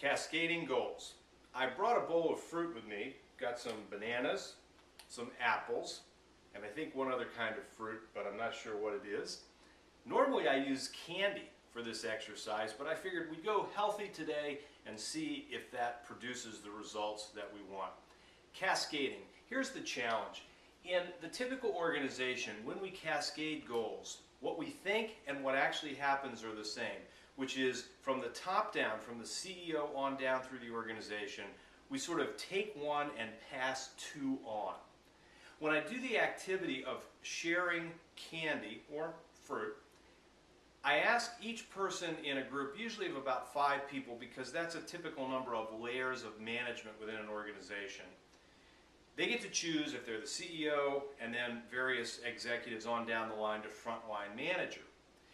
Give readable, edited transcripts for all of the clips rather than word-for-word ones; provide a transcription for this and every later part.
Cascading goals. I brought a bowl of fruit with me. Got some bananas, some apples, and I think one other kind of fruit, but I'm not sure what it is. Normally I use candy for this exercise, but I figured we'd go healthy today and see if that produces the results that we want. Cascading. Here's the challenge. In the typical organization, when we cascade goals, what we think and what actually happens are the same, which is from the top down, from the CEO on down through the organization, we sort of take one and pass two on. When I do the activity of sharing candy or fruit, I ask each person in a group, usually of about 5 people, because that's a typical number of layers of management within an organization. They get to choose if they're the CEO and then various executives on down the line to frontline manager.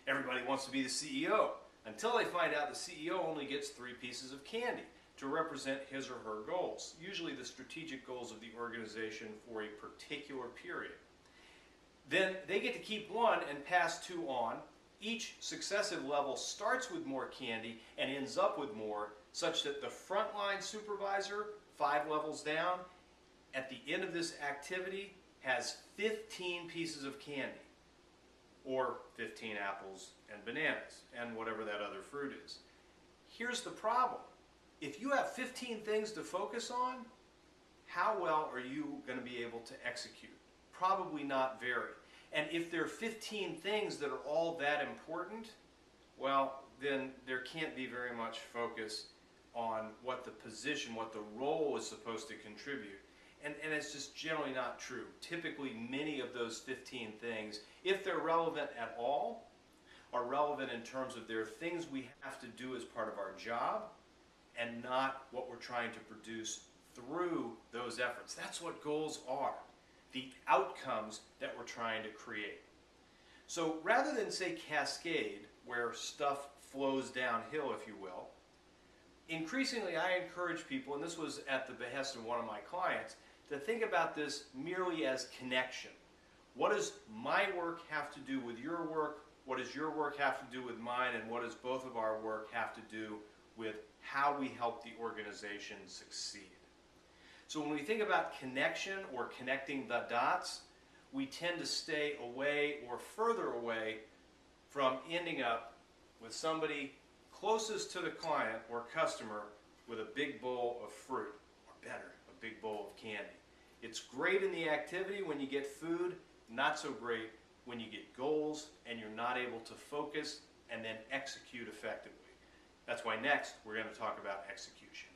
Everybody wants to be the CEO until they find out the CEO only gets 3 pieces of candy to represent his or her goals, usually the strategic goals of the organization for a particular period. Then they get to keep one and pass 2 on. Each successive level starts with more candy and ends up with more, such that the frontline supervisor, 5 levels down, at the end of this activity has 15 pieces of candy, or 15 apples and bananas, and whatever that other fruit is. Here's the problem. If you have 15 things to focus on, how well are you going to be able to execute? Probably not very. And if there are 15 things that are all that important, well, then there can't be very much focus on what the position, what the role is supposed to contribute. And it's just generally not true. Typically, many of those 15 things, if they're relevant at all, are relevant in terms of they're things we have to do as part of our job and not what we're trying to produce through those efforts. That's what goals are, the outcomes that we're trying to create. So rather than say cascade, where stuff flows downhill, if you will, increasingly I encourage people, and this was at the behest of one of my clients, to think about this merely as connection. What does my work have to do with your work? What does your work have to do with mine? And what does both of our work have to do with how we help the organization succeed? So when we think about connection or connecting the dots, we tend to stay away or further away from ending up with somebody closest to the client or customer with a big bowl of fruit, or better, a big bowl of candy. It's great in the activity when you get food, not so great when you get goals and you're not able to focus and then execute effectively. That's why next we're going to talk about execution.